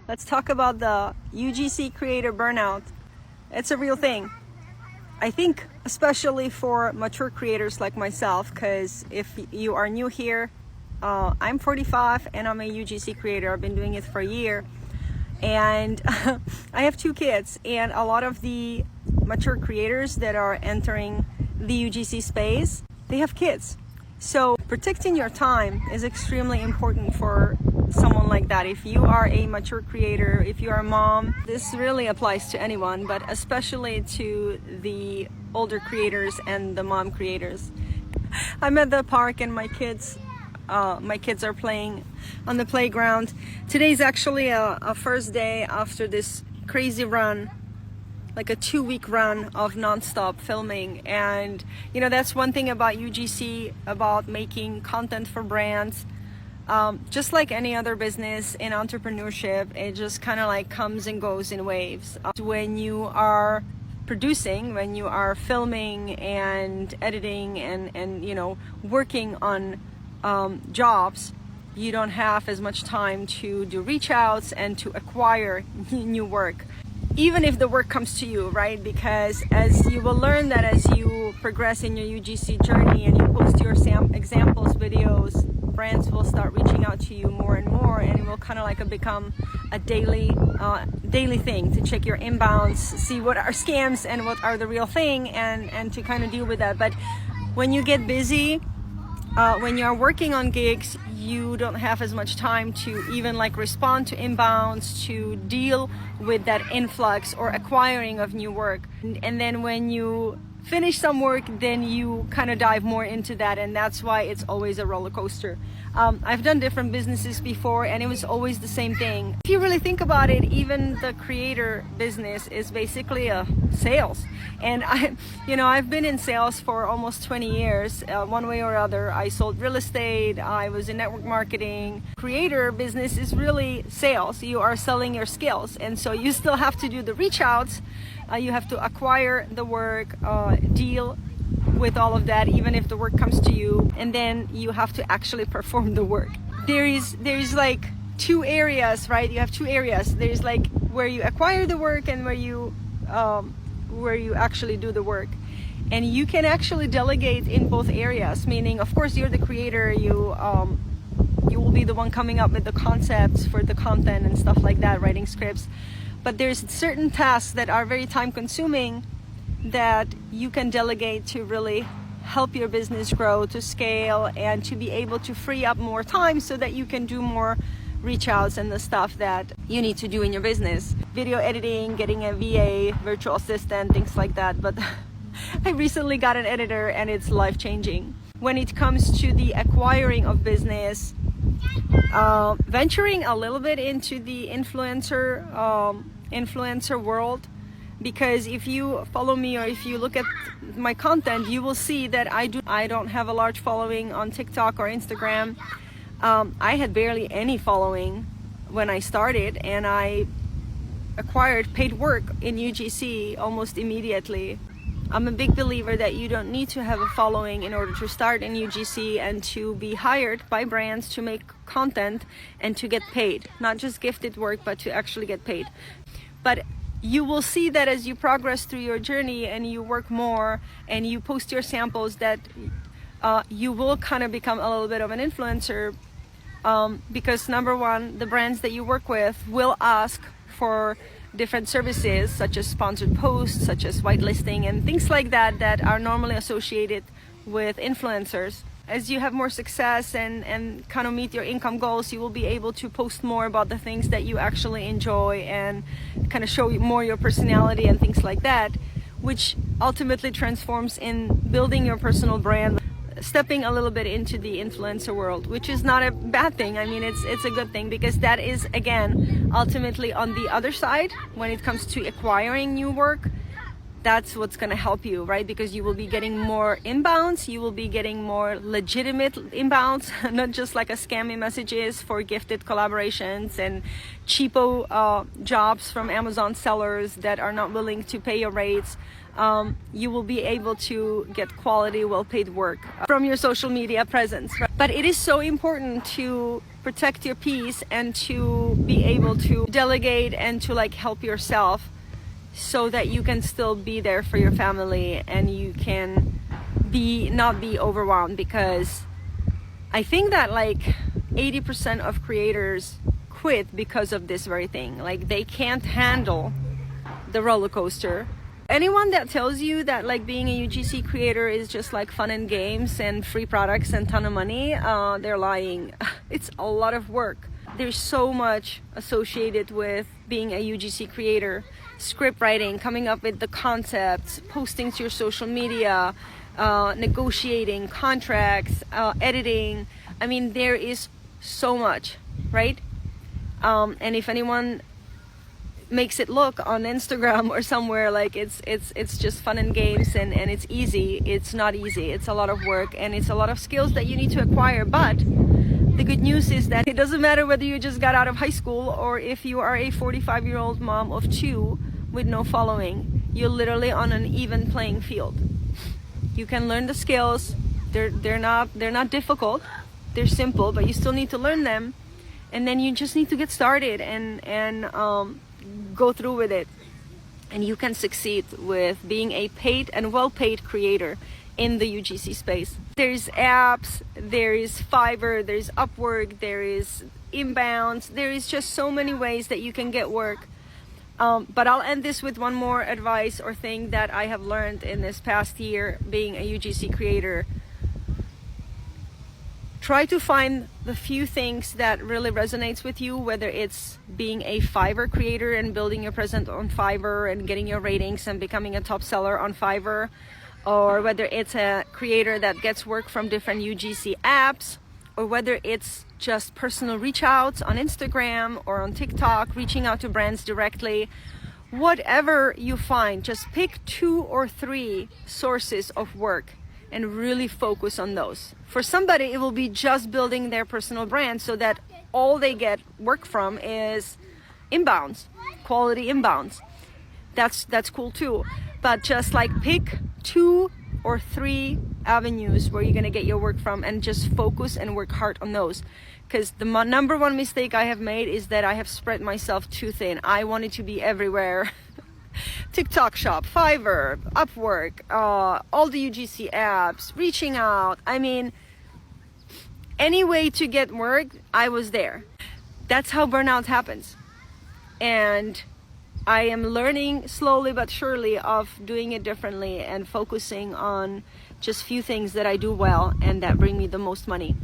Let's talk about the UGC creator burnout. It's a real thing. I think especially for mature creators like myself, because if you are new here, I'm 45 and I'm a UGC creator. I've been doing it for a year, and I have 2 kids, and a lot of the mature creators that are entering the UGC space, they have kids. So protecting your time is extremely important for someone like that. If you are a mature creator, if you are a mom, this really applies to anyone, but especially to the older creators and the mom creators. I'm at the park and my kids are playing on the playground. Today's actually a first day after this crazy run, like a 2-week run of non-stop filming. And you know, that's one thing about UGC, about making content for brands. Just like any other business in entrepreneurship, it just kind of like comes and goes in waves. When you are producing, when you are filming and editing and you know, working on jobs, you don't have as much time to do reach outs and to acquire new work, even if the work comes to you, right? Because as you will learn that as you progress in your UGC journey and you post your examples videos, brands will start reaching out to you more and more, and it will kind of like become a daily thing to check your inbounds, see what are scams and what are the real thing, and to kind of deal with that. But when you get busy, when you're working on gigs, you don't have as much time to even like respond to inbounds, to deal with that influx or acquiring of new work. And then when you finish some work, then you kind of dive more into that, and that's why it's always a roller coaster. I've done different businesses before, and it was always the same thing. If you really think about it, even the creator business is basically a sales. And I've been in sales for almost 20 years, one way or other. I sold real estate, I was in network marketing. Creator business is really sales. You are selling your skills, and so you still have to do the reach outs. You have to acquire the work, deal with all of that, even if the work comes to you, and then you have to actually perform the work. There's like 2 areas, right? You have 2 areas. There's like where you acquire the work and where you actually do the work. And you can actually delegate in both areas, meaning of course you're the creator, you will be the one coming up with the concepts for the content and stuff like that, writing scripts. But there's certain tasks that are very time consuming that you can delegate to really help your business grow, to scale, and to be able to free up more time so that you can do more reach outs and the stuff that you need to do in your business. Video editing, getting a VA, virtual assistant, things like that. But I recently got an editor and it's life-changing. When it comes to the acquiring of business, venturing a little bit into the influencer world, because if you follow me or if you look at my content, you will see that I don't have a large following on TikTok or Instagram. I had barely any following when I started, and I acquired paid work in UGC almost immediately. I'm a big believer that you don't need to have a following in order to start in UGC and to be hired by brands to make content and to get paid. Not just gifted work, but to actually get paid. But you will see that as you progress through your journey and you work more and you post your samples, that you will kind of become a little bit of an influencer, because number one, the brands that you work with will ask for different services such as sponsored posts, such as whitelisting and things like that that are normally associated with influencers. As you have more success and kind of meet your income goals, you will be able to post more about the things that you actually enjoy and kind of show more your personality and things like that, which ultimately transforms in building your personal brand, stepping a little bit into the influencer world, which is not a bad thing. I mean, it's a good thing, because that is, again, ultimately on the other side when it comes to acquiring new work. that's what's going to help you, right? Because you will be getting more inbounds, you will be getting more legitimate inbounds, not just like a scammy messages for gifted collaborations and cheapo jobs from Amazon sellers that are not willing to pay your rates. You will be able to get quality, well-paid work from your social media presence. But it is so important to protect your peace and to be able to delegate and to like help yourself, so that you can still be there for your family and you can not be overwhelmed. Because I think that like 80% of creators quit because of this very thing. Like they can't handle the roller coaster. Anyone that tells you that like being a UGC creator is just like fun and games and free products and ton of money, they're lying. It's a lot of work. There's so much associated with being a UGC creator. Script writing, coming up with the concepts, posting to your social media, negotiating contracts, editing. I mean, there is so much, right? And if anyone makes it look on Instagram or somewhere like it's just fun and games and it's easy, it's not easy. It's a lot of work and it's a lot of skills that you need to acquire. But the good news is that it doesn't matter whether you just got out of high school or if you are a 45-year-old mom of 2 with no following. You're literally on an even playing field. You can learn the skills. They're not difficult. They're simple, but you still need to learn them. And then you just need to get started and go through with it. And you can succeed with being a paid and well-paid creator in the UGC space. There's apps, there is Fiverr, there's Upwork, there is Inbounds. There is just so many ways that you can get work. But I'll end this with one more advice or thing that I have learned in this past year being a UGC creator. Try to find the few things that really resonates with you, whether it's being a Fiverr creator and building your presence on Fiverr and getting your ratings and becoming a top seller on Fiverr, or whether it's a creator that gets work from different UGC apps, or whether it's just personal reach outs on Instagram or on TikTok, reaching out to brands directly. Whatever you find, just pick 2 or 3 sources of work and really focus on those. For somebody, it will be just building their personal brand so that all they get work from is inbounds, quality inbounds. That's cool too. But just like pick 2 or 3 avenues where you're gonna get your work from and just focus and work hard on those. Because the number one mistake I have made is that I have spread myself too thin. I wanted to be everywhere. TikTok shop, Fiverr, Upwork, all the UGC apps, reaching out. I mean, any way to get work, I was there. That's how burnout happens. And I am learning slowly but surely of doing it differently and focusing on just few things that I do well and that bring me the most money.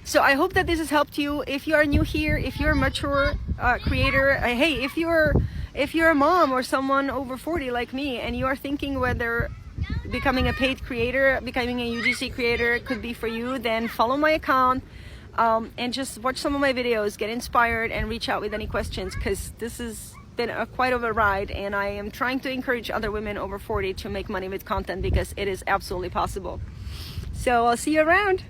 So I hope that this has helped you. If you are new here, if you're a mature creator, hey, if you're a mom or someone over 40 like me and you are thinking whether becoming a paid creator, becoming a UGC creator could be for you, then follow my account and just watch some of my videos, get inspired and reach out with any questions, because this has been quite of a ride and I am trying to encourage other women over 40 to make money with content because it is absolutely possible. So I'll see you around.